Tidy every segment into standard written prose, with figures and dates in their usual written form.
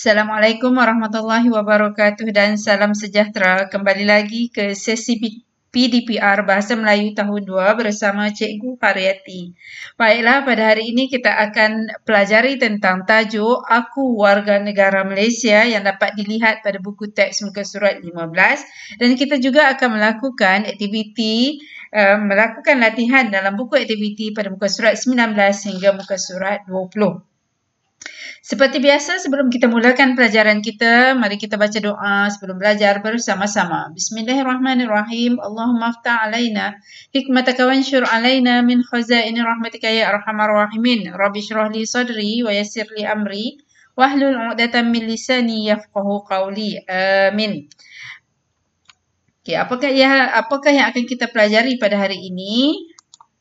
Assalamualaikum warahmatullahi wabarakatuh dan salam sejahtera. Kembali lagi ke sesi PDPR Bahasa Melayu tahun 2 bersama Cikgu Haryati. Baiklah, pada hari ini kita akan pelajari tentang tajuk Aku Warga Negara Malaysia yang dapat dilihat pada buku teks muka surat 15 dan kita juga akan melakukan melakukan latihan dalam buku aktiviti pada muka surat 19 hingga muka surat 20. Seperti biasa, sebelum kita mulakan pelajaran kita, mari kita baca doa sebelum belajar bersama-sama. Bismillahirrahmanirrahim. Allahumma aftah alaina hikmataka wansyur alaina min khazaini rahmatika ya arhamar rahimin. Rabbi syrah li sadri wa yassir li amri wahlul 'uqdatam min lisani yafqahu qawli. Amin. Okey, apakah yang akan kita pelajari pada hari ini?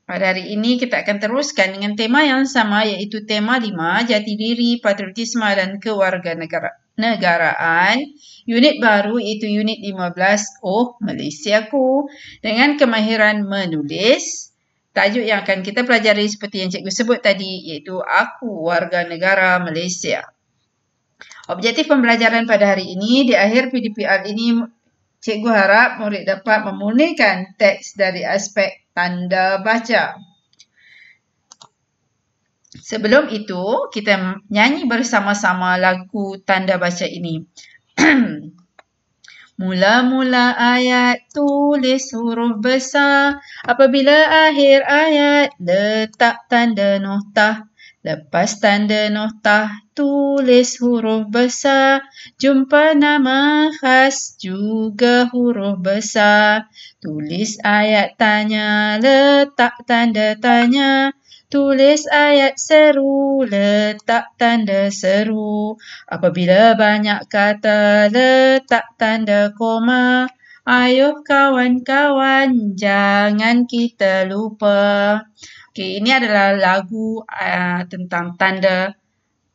Pada hari ini kita akan teruskan dengan tema yang sama iaitu tema 5, Jati Diri, Patriotisme dan Kewarganegaraan. Unit baru iaitu unit 15, Oh Malaysiaku, dengan kemahiran menulis. Tajuk yang akan kita pelajari seperti yang cikgu sebut tadi iaitu Aku Warga Negara Malaysia. Objektif pembelajaran pada hari ini, di akhir PDPR ini cikgu harap murid dapat memurnikan teks dari aspek tanda baca. Sebelum itu, kita nyanyi bersama-sama lagu tanda baca ini. Mula-mula ayat tulis huruf besar. Apabila akhir ayat letak tanda noktah. Lepas tanda noktah tulis huruf besar. Jumpa nama khas juga huruf besar. Tulis ayat tanya, letak tanda tanya. Tulis ayat seru, letak tanda seru. Apabila banyak kata, letak tanda koma. Ayuh kawan-kawan, jangan kita lupa. Okey, ini adalah lagu tentang tanda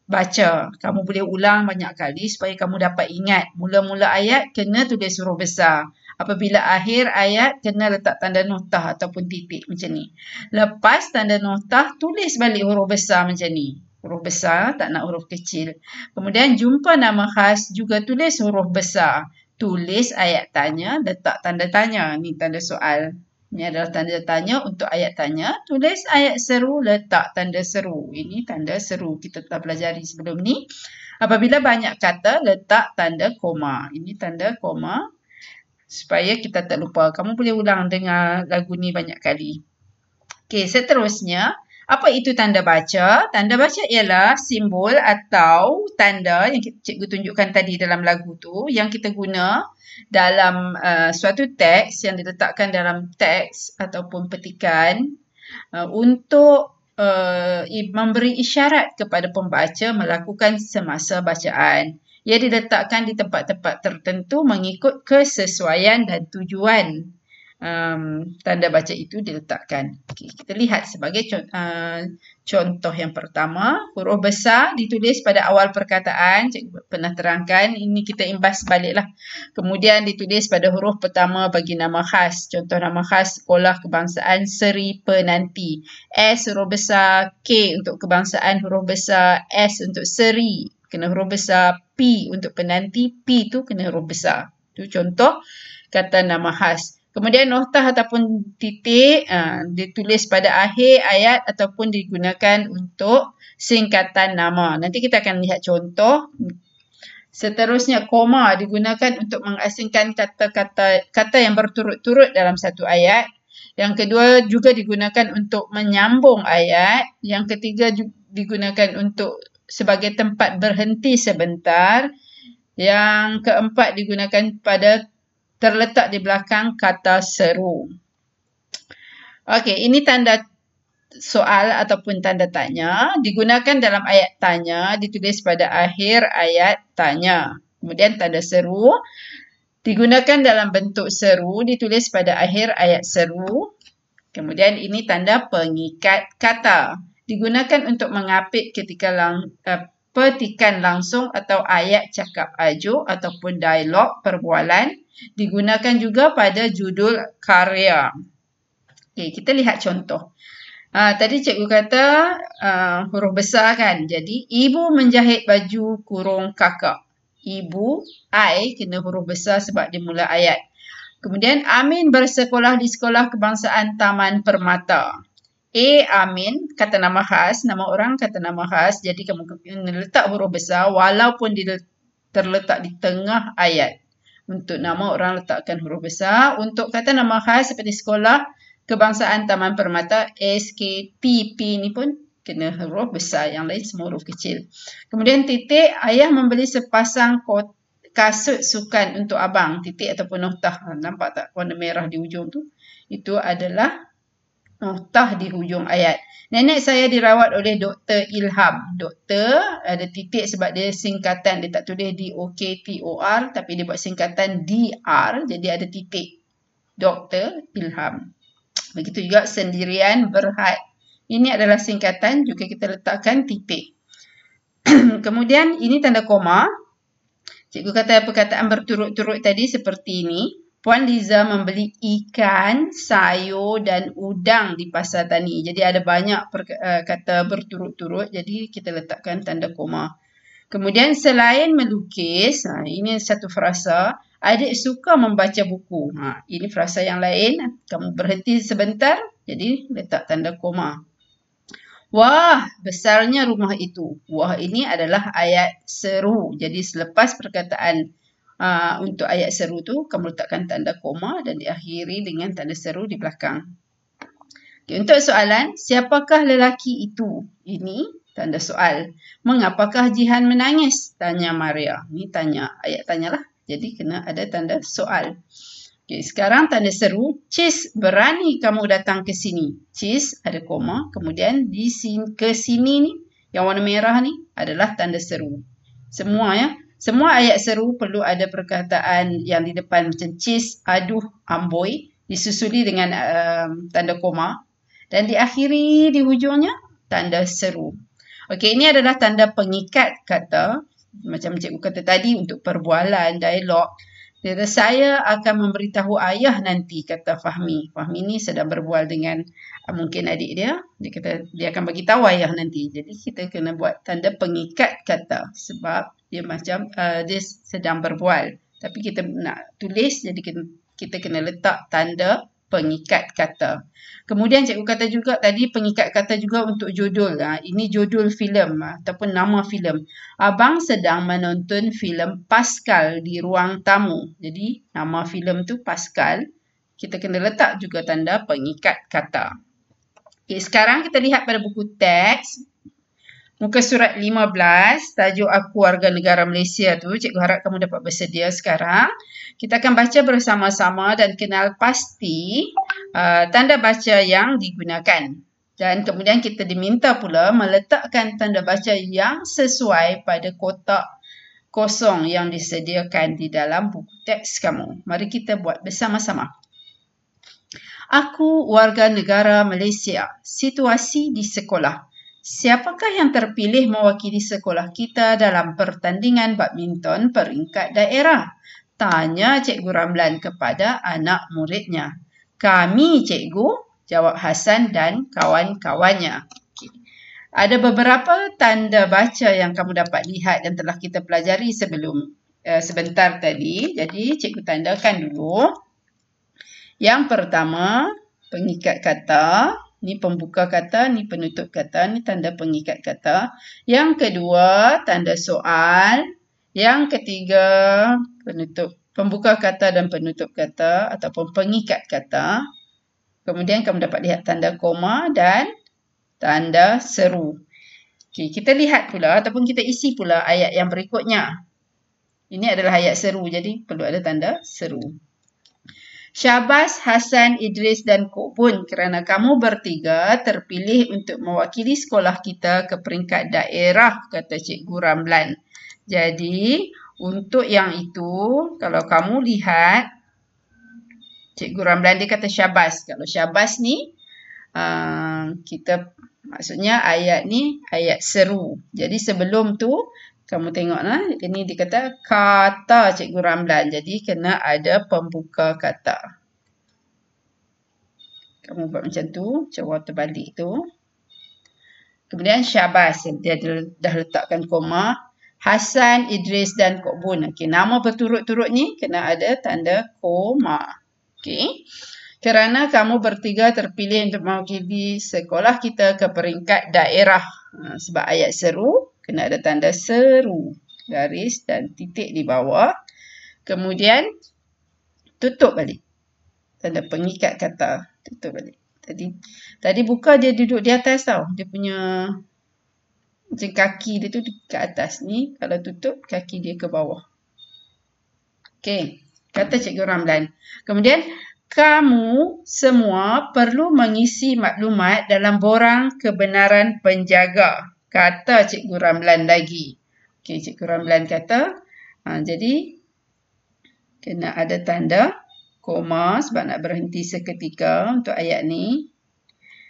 baca. Kamu boleh ulang banyak kali supaya kamu dapat ingat. Mula-mula ayat kena tulis huruf besar. Apabila akhir ayat kena letak tanda noktah ataupun titik macam ni. Lepas tanda noktah tulis balik huruf besar macam ni. Huruf besar, tak nak huruf kecil. Kemudian jumpa nama khas juga tulis huruf besar. Tulis ayat tanya, letak tanda tanya. Ni tanda soal. Ini adalah tanda tanya untuk ayat tanya. Tulis ayat seru, letak tanda seru. Ini tanda seru. Kita telah pelajari sebelum ni. Apabila banyak kata, letak tanda koma. Ini tanda koma. Supaya kita tak lupa. Kamu boleh ulang dengar lagu ni banyak kali. Okey, seterusnya. Apa itu tanda baca? Tanda baca ialah simbol atau tanda yang cikgu tunjukkan tadi dalam lagu tu. Yang kita guna dalam suatu teks yang diletakkan dalam teks ataupun petikan untuk memberi isyarat kepada pembaca melakukan semasa bacaan. Ia diletakkan di tempat-tempat tertentu mengikut kesesuaian dan tujuan tanda baca itu diletakkan. Okay, kita lihat sebagai contoh yang pertama, huruf besar ditulis pada awal perkataan. Cikgu pernah terangkan, ini kita imbas baliklah. Kemudian ditulis pada huruf pertama bagi nama khas. Contoh nama khas Sekolah Kebangsaan Seri Penanti. S huruf besar, K untuk kebangsaan huruf besar, S untuk seri kena huruf besar, P untuk penanti, P tu kena huruf besar. Itu contoh kata nama khas. Kemudian noktah ataupun titik ditulis pada akhir ayat ataupun digunakan untuk singkatan nama. Nanti kita akan lihat contoh. Seterusnya, koma digunakan untuk mengasingkan kata yang berturut-turut dalam satu ayat. Yang kedua juga digunakan untuk menyambung ayat. Yang ketiga digunakan untuk sebagai tempat berhenti sebentar. Yang keempat digunakan terletak di belakang kata seru. Okey, ini tanda soal ataupun tanda tanya. Digunakan dalam ayat tanya, ditulis pada akhir ayat tanya. Kemudian tanda seru. Digunakan dalam bentuk seru, ditulis pada akhir ayat seru. Kemudian ini tanda pengikat kata. Digunakan untuk mengapit ketika petikan langsung atau ayat cakap ajuk ataupun dialog perbualan. Digunakan juga pada judul karya. Okey, kita lihat contoh. Tadi cikgu kata huruf besar kan. Jadi ibu menjahit baju kurung kakak. Ibu, I kena huruf besar sebab dia mula ayat. Kemudian Amin bersekolah di Sekolah Kebangsaan Taman Permata. Amin, kata nama khas, nama orang kata nama khas. Jadi kamu kena letak huruf besar walaupun dia terletak di tengah ayat. Untuk nama orang letakkan huruf besar. Untuk kata nama khas seperti Sekolah Kebangsaan Taman Permata, SKTP ni pun kena huruf besar. Yang lain semua huruf kecil. Kemudian titik, ayah membeli sepasang kasut sukan untuk abang. Titik ataupun noktah. Nampak tak warna merah di hujung tu? Itu adalah noktah di hujung ayat. Nenek saya dirawat oleh Dr. Ilham. Doktor ada titik sebab dia singkatan. Dia tak tulis DOKTOR tapi dia buat singkatan DR. Jadi ada titik. Dr. Ilham. Begitu juga sendirian Berhad. Ini adalah singkatan. Juga kita letakkan titik. Kemudian ini tanda koma. Cikgu kata perkataan berturut-turut tadi seperti ini. Puan Liza membeli ikan, sayur dan udang di pasar tani. Jadi ada banyak kata berturut-turut. Jadi kita letakkan tanda koma. Kemudian selain melukis, ini satu frasa. Adik suka membaca buku. Ini frasa yang lain. Kamu berhenti sebentar. Jadi letak tanda koma. Wah, besarnya rumah itu. Wah, ini adalah ayat seru. Jadi selepas perkataan untuk ayat seru tu, kamu letakkan tanda koma dan diakhiri dengan tanda seru di belakang. Okay, untuk soalan, siapakah lelaki itu? Ini tanda soal. Mengapakah Jihan menangis? Tanya Maria. Ini tanya, ayat tanyalah. Jadi kena ada tanda soal. Okay, sekarang tanda seru. Cis, berani kamu datang ke sini. Cis ada koma. Kemudian di sini, ke sini ni, yang warna merah ni adalah tanda seru. Semua ya. Semua ayat seru perlu ada perkataan yang di depan macam cis, aduh, amboi. Disusuli dengan tanda koma. Dan diakhiri di hujungnya tanda seru. Okey, ini adalah tanda pengikat kata. Macam cikgu kata tadi untuk perbualan, dialog. Saya akan memberitahu ayah nanti, kata Fahmi. Fahmi ni sedang berbual dengan mungkin adik dia. Dia kata dia akan bagi tahu ayah nanti. Jadi kita kena buat tanda pengikat kata sebab dia macam dia sedang berbual. Tapi kita nak tulis jadi kita kena letak tanda pengikat kata. Kemudian cikgu kata juga tadi pengikat kata juga untuk judul. Ini judul filem ataupun nama filem. Abang sedang menonton filem Pascal di ruang tamu. Jadi nama filem tu Pascal. Kita kena letak juga tanda pengikat kata. Okay, sekarang kita lihat pada buku teks. Muka surat 15, tajuk Aku Warga Negara Malaysia tu. Cikgu harap kamu dapat bersedia sekarang. Kita akan baca bersama-sama dan kenal pasti tanda baca yang digunakan. Dan kemudian kita diminta pula meletakkan tanda baca yang sesuai pada kotak kosong yang disediakan di dalam buku teks kamu. Mari kita buat bersama-sama. Aku warga negara Malaysia. Situasi di sekolah. Siapakah yang terpilih mewakili sekolah kita dalam pertandingan badminton peringkat daerah? Tanya Cikgu Ramlan kepada anak muridnya. Kami, Cikgu, jawab Hasan dan kawan-kawannya. Okay. Ada beberapa tanda baca yang kamu dapat lihat dan telah kita pelajari sebentar tadi. Jadi, Cikgu tandakan dulu. Yang pertama, pengikat kata. Ni pembuka kata, ni penutup kata, ni tanda pengikat kata. Yang kedua, tanda soal. Yang ketiga, pembuka kata dan penutup kata ataupun pengikat kata. Kemudian kamu dapat lihat tanda koma dan tanda seru. Okay, kita lihat pula ataupun kita isi pula ayat yang berikutnya. Ini adalah ayat seru, jadi perlu ada tanda seru. Syabas, Hasan, Idris dan Kok Bun kerana kamu bertiga terpilih untuk mewakili sekolah kita ke peringkat daerah, kata Cikgu Ramlan. Jadi, untuk yang itu, kalau kamu lihat, Cikgu Ramlan dia kata syabas. Kalau syabas ni, maksudnya ayat ni ayat seru. Jadi sebelum tu, kamu tengoklah, ini dikata kata Cikgu Ramlan. Jadi kena ada pembuka kata. Kamu buat macam tu, cara terbalik tu. Kemudian Syabas, dia dah letakkan koma. Hasan, Idris dan Kok Bun. Okey, nama berturut-turut ni kena ada tanda koma. Okey. Kerana kamu bertiga terpilih untuk mewakili sekolah kita ke peringkat daerah. Sebab ayat seru, kena ada tanda seru. Garis dan titik di bawah. Kemudian, tutup balik. Tanda pengikat kata. Tutup balik. Tadi buka dia duduk di atas tau. Dia punya macam kaki dia tu ke atas ni. Kalau tutup, kaki dia ke bawah. Okey. Kata Cikgu Ramlan. Kemudian, kamu semua perlu mengisi maklumat dalam borang kebenaran penjaga. Kata Cikgu Ramlan lagi. Okey, Cikgu Ramlan kata. Jadi, kena ada tanda koma sebab nak berhenti seketika untuk ayat ni.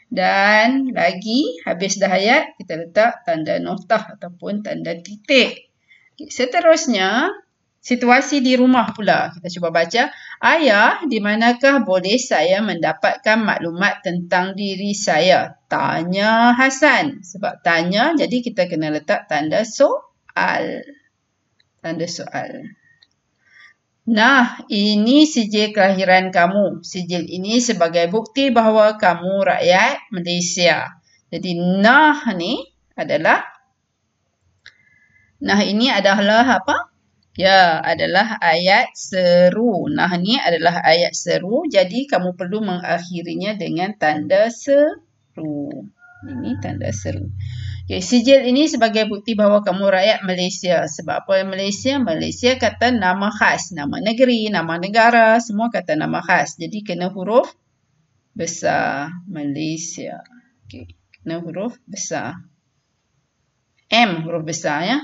Dan lagi, habis dah ayat, kita letak tanda noktah ataupun tanda titik. Okay, seterusnya, situasi di rumah pula. Kita cuba baca. Ayah, di manakah boleh saya mendapatkan maklumat tentang diri saya? Tanya Hasan. Sebab tanya, jadi kita kena letak tanda soal. Tanda soal. Nah, ini sijil kelahiran kamu. Sijil ini sebagai bukti bahawa kamu rakyat Malaysia. Jadi, nah ni adalah, nah ini adalah apa? Ya, adalah ayat seru. Nah ni adalah ayat seru. Jadi, kamu perlu mengakhirinya dengan tanda seru. Ini tanda seru. Okay, sijil ini sebagai bukti bahawa kamu rakyat Malaysia. Sebab apa Malaysia? Malaysia kata nama khas. Nama negeri, nama negara. Semua kata nama khas. Jadi kena huruf besar. Malaysia. Okay, kena huruf besar. M huruf besar ya.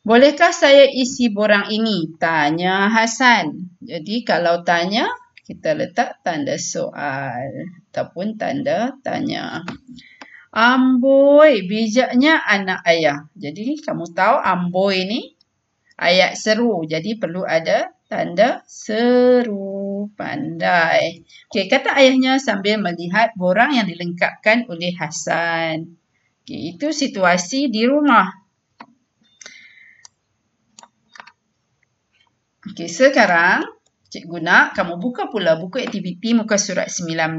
Bolehkah saya isi borang ini? Tanya Hasan. Jadi kalau tanya, kita letak tanda soal. Ataupun tanda tanya. Amboi, bijaknya anak ayah. Jadi, kamu tahu amboi ni ayat seru. Jadi, perlu ada tanda seru. Pandai. Okey, kata ayahnya sambil melihat borang yang dilengkapkan oleh Hasan. Okey, itu situasi di rumah. Okey, sekarang Cikgu nak kamu buka pula buku aktiviti muka surat 19.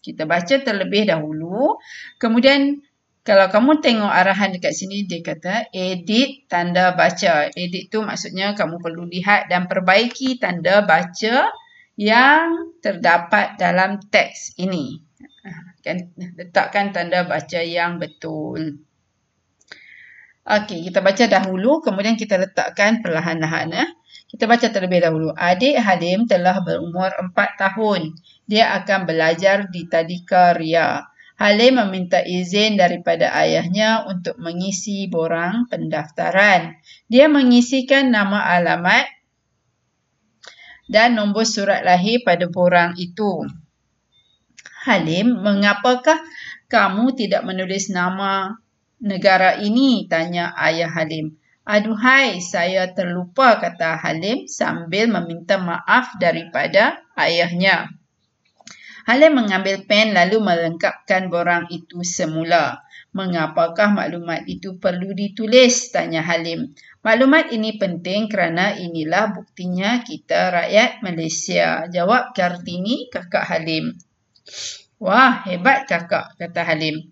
Kita baca terlebih dahulu. Kemudian kalau kamu tengok arahan dekat sini dia kata edit tanda baca. Edit tu maksudnya kamu perlu lihat dan perbaiki tanda baca yang terdapat dalam teks ini. Letakkan tanda baca yang betul. Okey, kita baca dahulu kemudian kita letakkan perlahan-lahan. Kita baca terlebih dahulu. Adik Halim telah berumur 4 tahun. Dia akan belajar di Tadika Ria. Halim meminta izin daripada ayahnya untuk mengisi borang pendaftaran. Dia mengisikan nama alamat dan nombor surat lahir pada borang itu. Halim, mengapakah kamu tidak menulis nama negara ini? Tanya ayah Halim. Aduhai, saya terlupa, kata Halim sambil meminta maaf daripada ayahnya. Halim mengambil pen lalu melengkapkan borang itu semula. Mengapakah maklumat itu perlu ditulis? Tanya Halim. Maklumat ini penting kerana inilah buktinya kita rakyat Malaysia. Jawab Kartini, kakak Halim. Wah, hebat kakak, kata Halim.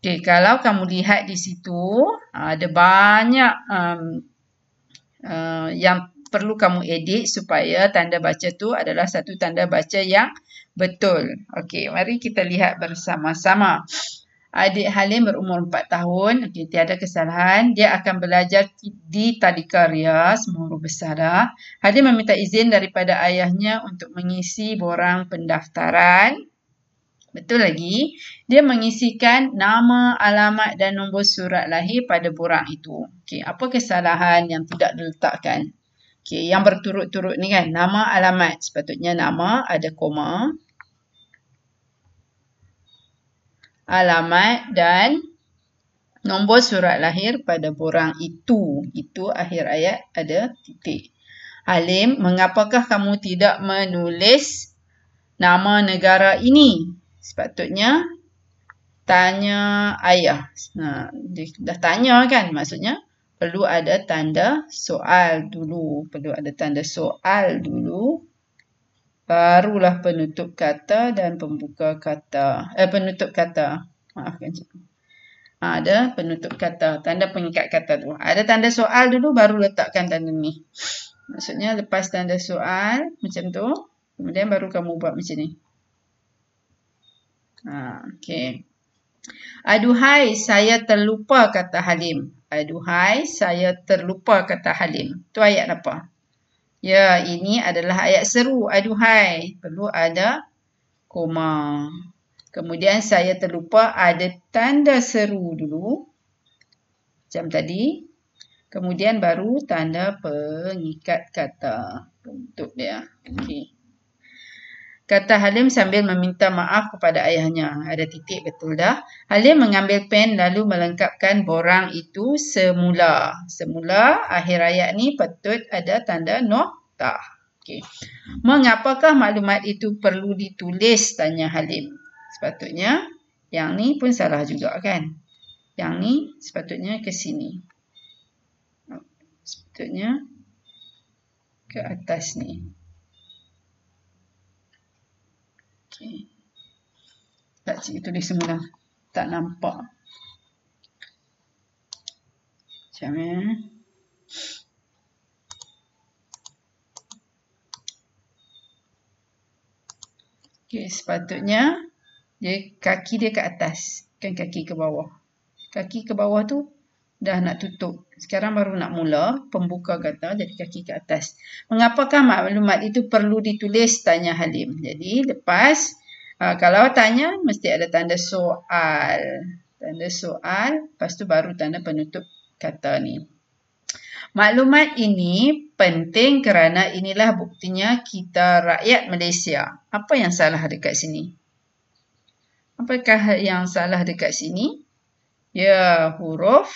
Okay, kalau kamu lihat di situ, ada banyak yang perlu kamu edit supaya tanda baca tu adalah satu tanda baca yang betul. Okey, mari kita lihat bersama-sama. Adik Halim berumur 4 tahun. Okey, tiada kesalahan. Dia akan belajar di Tadika Ria, semua huruf besar dah. Halim meminta izin daripada ayahnya untuk mengisi borang pendaftaran. Betul lagi, dia mengisikan nama, alamat dan nombor surat lahir pada borang itu. Okey, apa kesalahan yang tidak diletakkan? Okey, yang berturut-turut ni kan, nama, alamat. Sepatutnya nama ada koma. Alamat dan nombor surat lahir pada borang itu. Itu akhir ayat ada titik. Halim, mengapakah kamu tidak menulis nama negara ini. Sepatutnya tanya ayah. Nah, dia dah tanya kan, maksudnya perlu ada tanda soal dulu. Perlu ada tanda soal dulu. Barulah penutup kata dan pembuka kata. Penutup kata. Maafkan cikgu. Ada penutup kata, tanda pengikat kata tu. Ada tanda soal dulu, baru letakkan tanda ni. Maksudnya lepas tanda soal, macam tu. Kemudian baru kamu buat macam ni. Okey. Aduhai, saya terlupa kata Halim. Aduhai, saya terlupa kata Halim. Tu ayat apa? Ya, ini adalah ayat seru. Aduhai, perlu ada koma. Kemudian saya terlupa ada tanda seru dulu. Macam tadi. Kemudian baru tanda pengikat kata. Bentuk dia. Okey. Kata Halim sambil meminta maaf kepada ayahnya. Ada titik, betul dah. Halim mengambil pen lalu melengkapkan borang itu semula. Semula, akhir ayat ni patut ada tanda noktah. Okey. Mengapakah maklumat itu perlu ditulis? Tanya Halim. Sepatutnya yang ni pun salah juga kan. Yang ni sepatutnya ke sini. Sepatutnya ke atas ni. Okey. Tak cikgu tulis semula. Tak nampak. Macam ni. Okey, sepatutnya kaki dia ke atas, kan kaki ke bawah. Kaki ke bawah tu dah nak tutup. Sekarang baru nak mula pembuka kata, jadi kaki ke atas. Mengapakah maklumat itu perlu ditulis? Tanya Halim. Jadi lepas, kalau tanya mesti ada tanda soal. Tanda soal, lepas tu baru tanda penutup kata ni. Maklumat ini penting kerana inilah buktinya kita rakyat Malaysia. Apa yang salah dekat sini? Apakah yang salah dekat sini? Ya, huruf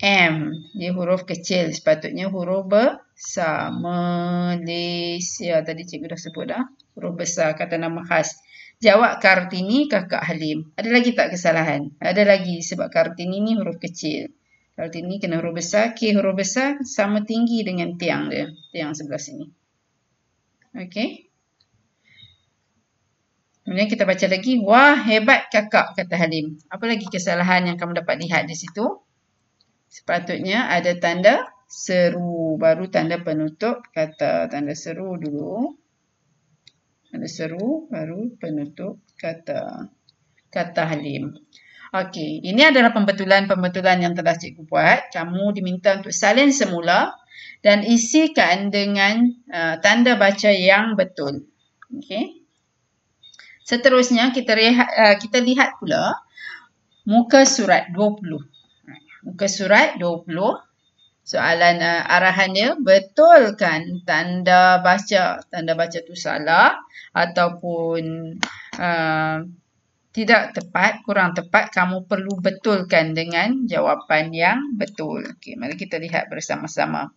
M. Dia huruf kecil. Sepatutnya huruf besar. Malaysia. Tadi cikgu dah sebut dah. Huruf besar. Kata nama khas. Jawab Kartini, kakak Halim. Ada lagi tak kesalahan? Ada lagi. Sebab Kartini ni huruf kecil. Kartini kena huruf besar. K huruf besar sama tinggi dengan tiang dia. Tiang sebelah sini. Okey. Kemudian kita baca lagi. Wah, hebat kakak, kata Halim. Apa lagi kesalahan yang kamu dapat lihat di situ? Sepatutnya ada tanda seru. Baru tanda penutup kata. Tanda seru dulu. Tanda seru, baru penutup kata. Kata Halim. Okey, ini adalah pembetulan-pembetulan yang telah cikgu buat. Kamu diminta untuk salin semula dan isikan dengan tanda baca yang betul. Okey. Seterusnya kita lihat pula muka surat 20. Muka surat 20. Soalan arahan dia, betulkan tanda baca tu salah ataupun tidak tepat, kurang tepat, kamu perlu betulkan dengan jawapan yang betul. Okey, mari kita lihat bersama-sama.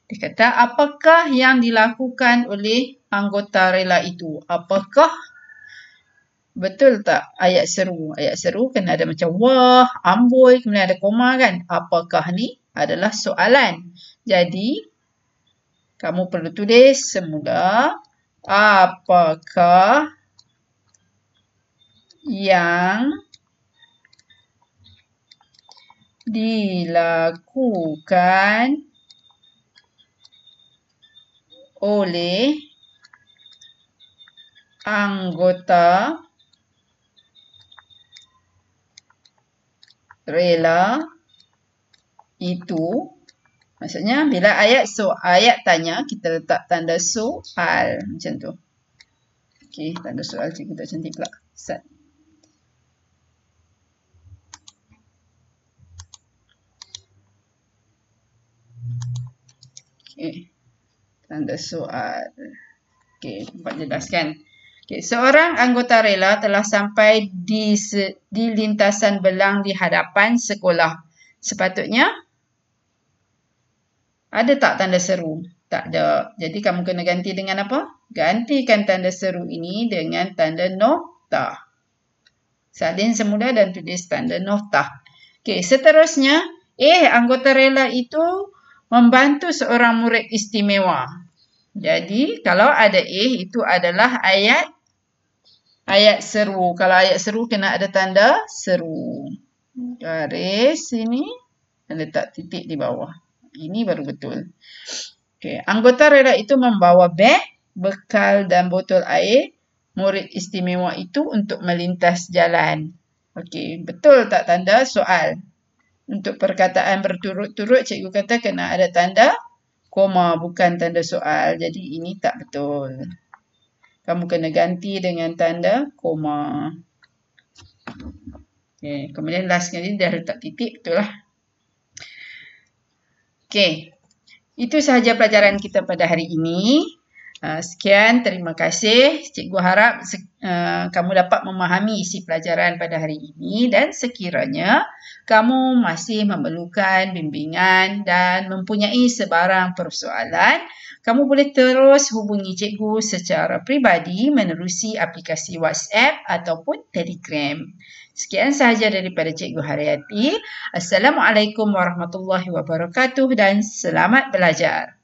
Dia kata, apakah yang dilakukan oleh anggota rela itu? Apakah betul tak ayat seru? Ayat seru kena ada macam wah, amboi, kemudian ada koma kan? Apakah ni adalah soalan. Jadi, kamu perlu tulis semula. Apakah yang dilakukan oleh anggota rela itu? Maksudnya bila ayat tanya, kita letak tanda soal macam tu. Okey, tanda soal cikgu tak cantik pula. Set. Okey. Tanda soal. Okey, nampak jelas kan? Okey, seorang anggota rela telah sampai di lintasan belang di hadapan sekolah. Sepatutnya ada tak tanda seru? Tak ada. Jadi kamu kena ganti dengan apa? Gantikan tanda seru ini dengan tanda noktah. Salin semula dan tulis tanda noktah. Okey, seterusnya, anggota rela itu membantu seorang murid istimewa. Jadi, kalau ada itu adalah ayat seru. Kalau ayat seru kena ada tanda seru. Garis sini dan letak titik di bawah. Ini baru betul. Okey, anggota rela itu membawa beg, bekal dan botol air murid istimewa itu untuk melintas jalan. Okey, betul tak tanda soal? Untuk perkataan berturut-turut, cikgu kata kena ada tanda koma, bukan tanda soal. Jadi ini tak betul. Kamu kena ganti dengan tanda koma. Okey, kemudian last sekali dah letak titik, betul lah. Okey, itu sahaja pelajaran kita pada hari ini. Sekian, terima kasih. Cikgu harap kamu dapat memahami isi pelajaran pada hari ini dan sekiranya kamu masih memerlukan bimbingan dan mempunyai sebarang persoalan, kamu boleh terus hubungi cikgu secara peribadi menerusi aplikasi WhatsApp ataupun Telegram. Sekian sahaja daripada Cikgu Haryati. Assalamualaikum warahmatullahi wabarakatuh dan selamat belajar.